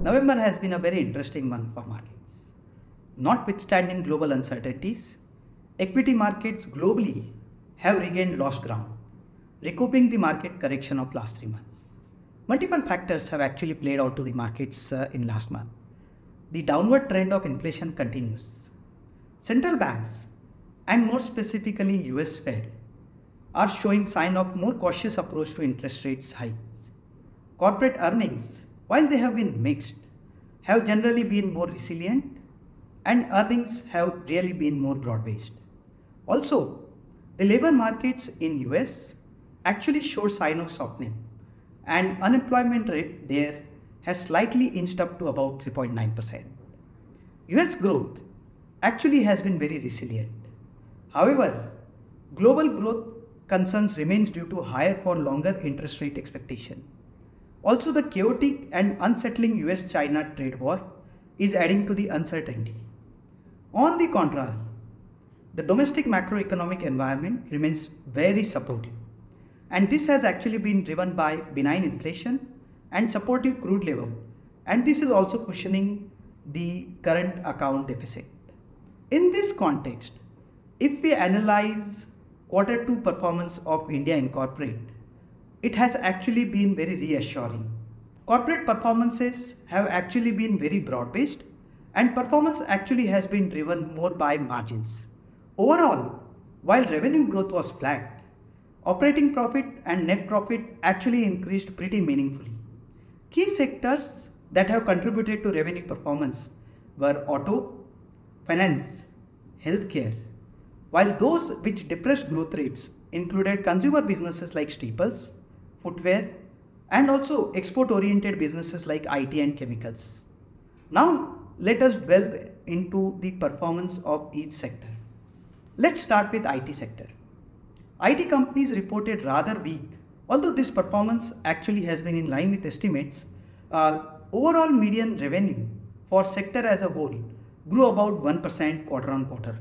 November has been a very interesting month for markets. Notwithstanding global uncertainties, equity markets globally have regained lost ground, recouping the market correction of last 3 months. Multiple factors have actually played out to the markets in last month. The downward trend of inflation continues. Central banks, and more specifically US Fed, are showing sign of more cautious approach to interest rates hikes. Corporate earnings, while they have been mixed, have generally been more resilient, and earnings have really been more broad-based. Also, the labor markets in US actually show sign of softening, and unemployment rate there has slightly inched up to about 3.9%. US growth actually has been very resilient. However, global growth concerns remains due to higher for longer interest rate expectation. Also, the chaotic and unsettling US-China trade war is adding to the uncertainty. On the contrary, the domestic macroeconomic environment remains very supportive, and this has actually been driven by benign inflation and supportive crude level, and this is also cushioning the current account deficit. In this context, if we analyze Q2 performance of India Incorporate, it has actually been very reassuring. Corporate performances have actually been very broad-based, and performance actually has been driven more by margins. Overall, while revenue growth was flat, operating profit and net profit actually increased pretty meaningfully. Key sectors that have contributed to revenue performance were auto, finance, healthcare, while those which depressed growth rates included consumer businesses like staples, footwear, and also export-oriented businesses like IT and chemicals. Now, let us delve into the performance of each sector. Let's start with IT sector. IT companies reported rather weak, although this performance actually has been in line with estimates. Overall median revenue for sector as a whole grew about 1% quarter on quarter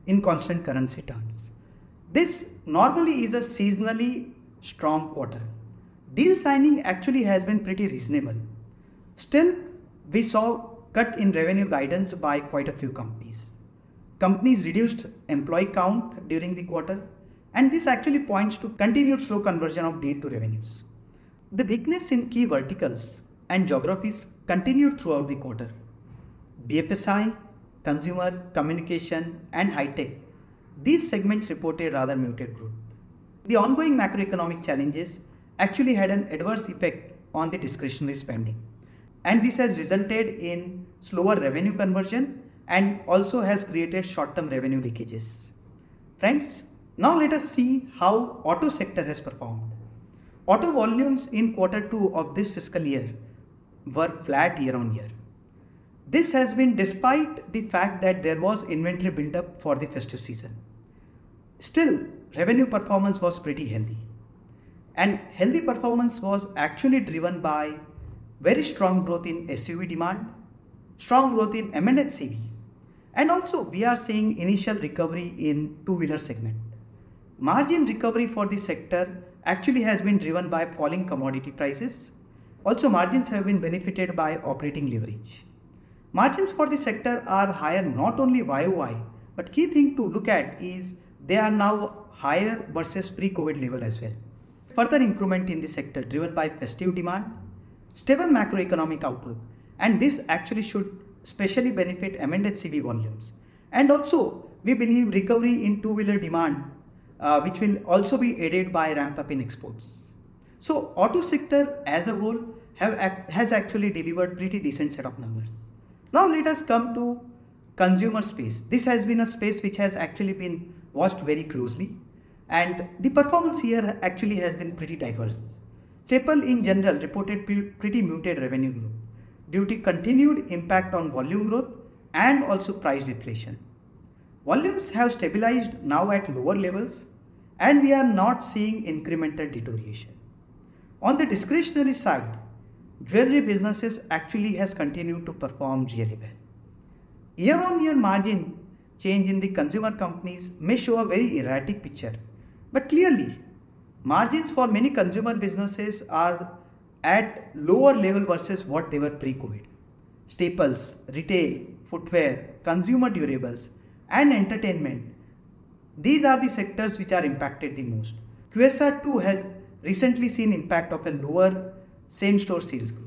in constant currency terms. This normally is a seasonally strong quarter. Deal signing actually has been pretty reasonable. Still, we saw cut in revenue guidance by quite a few companies. Companies reduced employee count during the quarter, and this actually points to continued slow conversion of deal to revenues. The weakness in key verticals and geographies continued throughout the quarter. BFSI, consumer, communication, and high-tech, these segments reported rather muted growth. The ongoing macroeconomic challenges actually had an adverse effect on the discretionary spending, and this has resulted in slower revenue conversion and also has created short-term revenue leakages. Friends, now let us see how auto sector has performed. Auto volumes in Q2 of this fiscal year were flat year on year. This has been despite the fact that there was inventory buildup for the festive season. Still, revenue performance was pretty healthy. And healthy performance was actually driven by very strong growth in SUV demand, strong growth in M&HCV, and also we are seeing initial recovery in two-wheeler segment. Margin recovery for the sector actually has been driven by falling commodity prices. Also, margins have been benefited by operating leverage. Margins for the sector are higher not only YOY, but key thing to look at is they are now higher versus pre-COVID level as well. Further improvement in the sector driven by festive demand, stable macroeconomic outlook, and this actually should especially benefit M&HCV volumes. And also, we believe recovery in two-wheeler demand, which will also be aided by ramp up in exports. So, auto sector as a whole has actually delivered pretty decent set of numbers. Now, let us come to consumer space. This has been a space which has actually been watched very closely, and the performance here actually has been pretty diverse. Staple in general reported pretty muted revenue growth due to continued impact on volume growth and also price deflation. Volumes have stabilized now at lower levels, and we are not seeing incremental deterioration. On the discretionary side, jewelry businesses actually has continued to perform really well. Year-on-year margin change in the consumer companies may show a very erratic picture, but clearly margins for many consumer businesses are at lower level versus what they were pre-COVID. staples, retail, footwear, consumer durables, and entertainment. These are the sectors which are impacted the most. QSR too has recently seen impact of a lower same-store sales growth.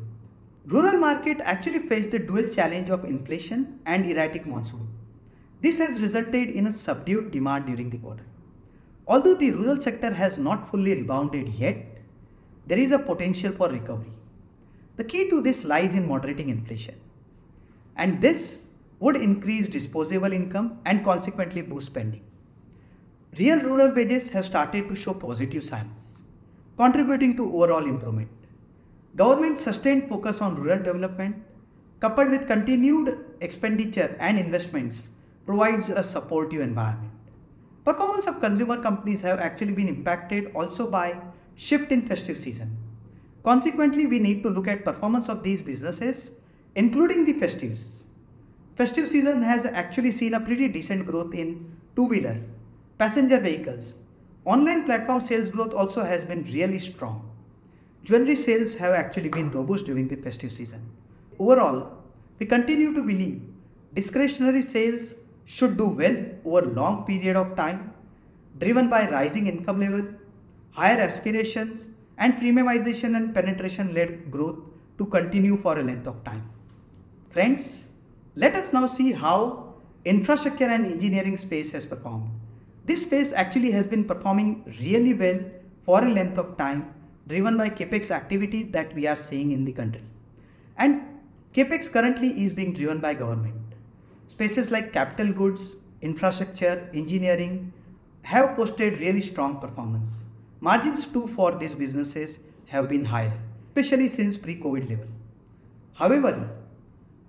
Rural market actually faced the dual challenge of inflation and erratic monsoon. This has resulted in a subdued demand during the quarter. Although the rural sector has not fully rebounded yet, there is a potential for recovery. The key to this lies in moderating inflation, and this would increase disposable income and consequently boost spending. Real rural wages have started to show positive signs, contributing to overall improvement. Government's sustained focus on rural development, coupled with continued expenditure and investments, provides a supportive environment. Performance of consumer companies have actually been impacted also by shift in festive season. Consequently, we need to look at performance of these businesses, including the festives. Festive season has actually seen a pretty decent growth in two-wheeler, passenger vehicles. Online platform sales growth also has been really strong. Jewelry sales have actually been robust during the festive season. Overall, we continue to believe discretionary sales should do well over a long period of time, driven by rising income level, higher aspirations, and premiumization and penetration-led growth to continue for a length of time. Friends, let us now see how infrastructure and engineering space has performed. This space actually has been performing really well for a length of time, driven by capex activity that we are seeing in the country. And capex currently is being driven by government. Spaces like capital goods, infrastructure, engineering have posted really strong performance. Margins too for these businesses have been higher, especially since pre-COVID level. However,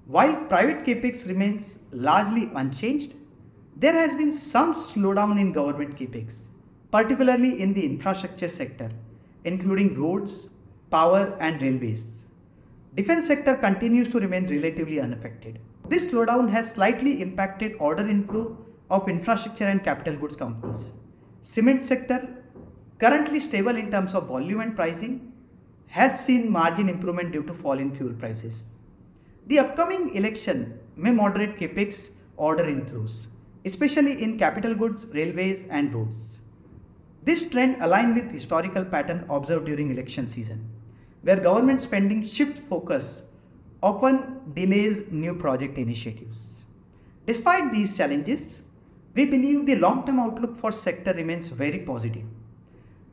while private capex remains largely unchanged, there has been some slowdown in government capex, particularly in the infrastructure sector, including roads, power and railways. Defense sector continues to remain relatively unaffected. This slowdown has slightly impacted order inflow of infrastructure and capital goods companies. Cement sector, currently stable in terms of volume and pricing, has seen margin improvement due to fall in fuel prices. The upcoming election may moderate capex order inflows, especially in capital goods, railways and roads. This trend aligns with historical pattern observed during election season, where government spending shifts focus often delays new project initiatives. Despite these challenges, we believe the long-term outlook for sector remains very positive.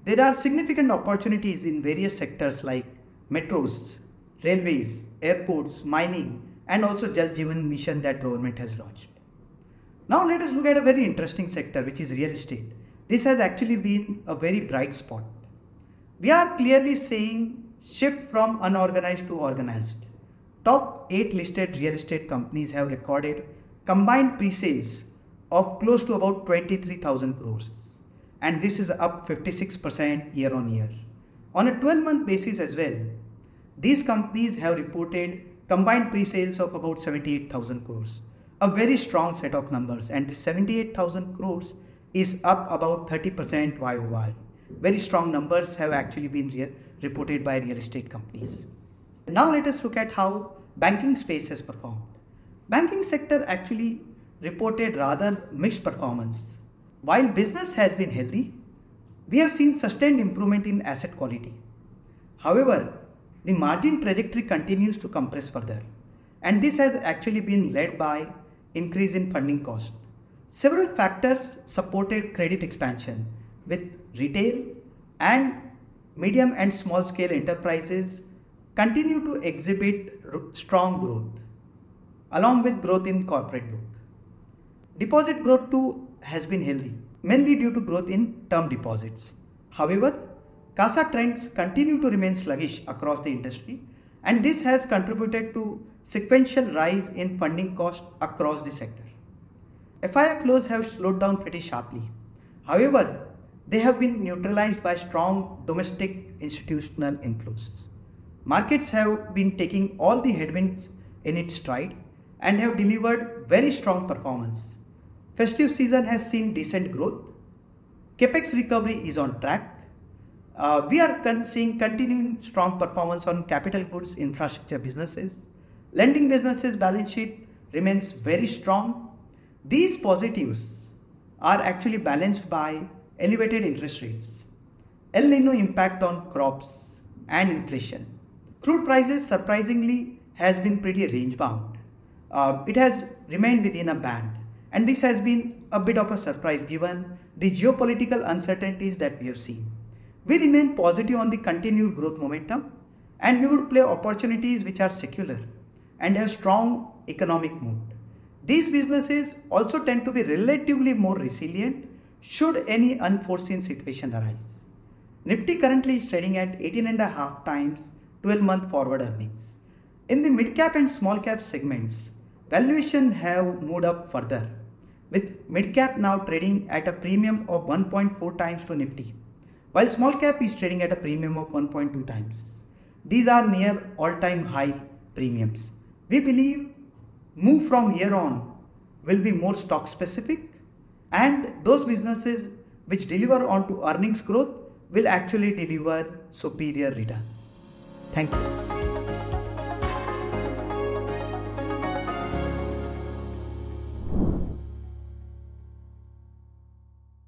There are significant opportunities in various sectors like metros, railways, airports, mining, and also Jal Jeevan mission that government has launched. Now let us look at a very interesting sector, which is real estate. This has actually been a very bright spot. We are clearly seeing shift from unorganized to organized. Top 8 listed real estate companies have recorded combined pre-sales of close to about 23,000 crores, and this is up 56% year on year. On a 12-month basis as well, these companies have reported combined pre-sales of about 78,000 crores, a very strong set of numbers, and the 78,000 crores is up about 30% YOY. Very strong numbers have actually been reported by real estate companies. Now let us look at how banking space has performed. Banking sector actually reported rather mixed performance. While business has been healthy, we have seen sustained improvement in asset quality. However, the margin trajectory continues to compress further, and this has actually been led by increase in funding cost. Several factors supported credit expansion, with retail and medium and small scale enterprises continue to exhibit strong growth, along with growth in corporate book. Deposit growth too has been healthy, mainly due to growth in term deposits. However, CASA trends continue to remain sluggish across the industry, and this has contributed to sequential rise in funding cost across the sector. FII flows have slowed down pretty sharply. However, they have been neutralized by strong domestic institutional inflows. Markets have been taking all the headwinds in its stride and have delivered very strong performance. Festive season has seen decent growth. Capex recovery is on track. We are seeing continuing strong performance on capital goods infrastructure businesses Lending businesses balance sheet remains very strong. These positives are actually balanced by elevated interest rates, El Nino impact on crops and inflation. Crude prices surprisingly has been pretty range bound. It has remained within a band, and this has been a bit of a surprise given the geopolitical uncertainties that we have seen. We remain positive on the continued growth momentum, and we would play opportunities which are secular and have strong economic mood. These businesses also tend to be relatively more resilient should any unforeseen situation arise. Nifty currently is trading at 18.5 times 12-month forward earnings. In the mid-cap and small-cap segments, valuation have moved up further, with mid-cap now trading at a premium of 1.4 times to Nifty, while small-cap is trading at a premium of 1.2 times. These are near all-time high premiums. We believe move from here on will be more stock specific, and those businesses which deliver on to earnings growth will actually deliver superior returns. Thank you.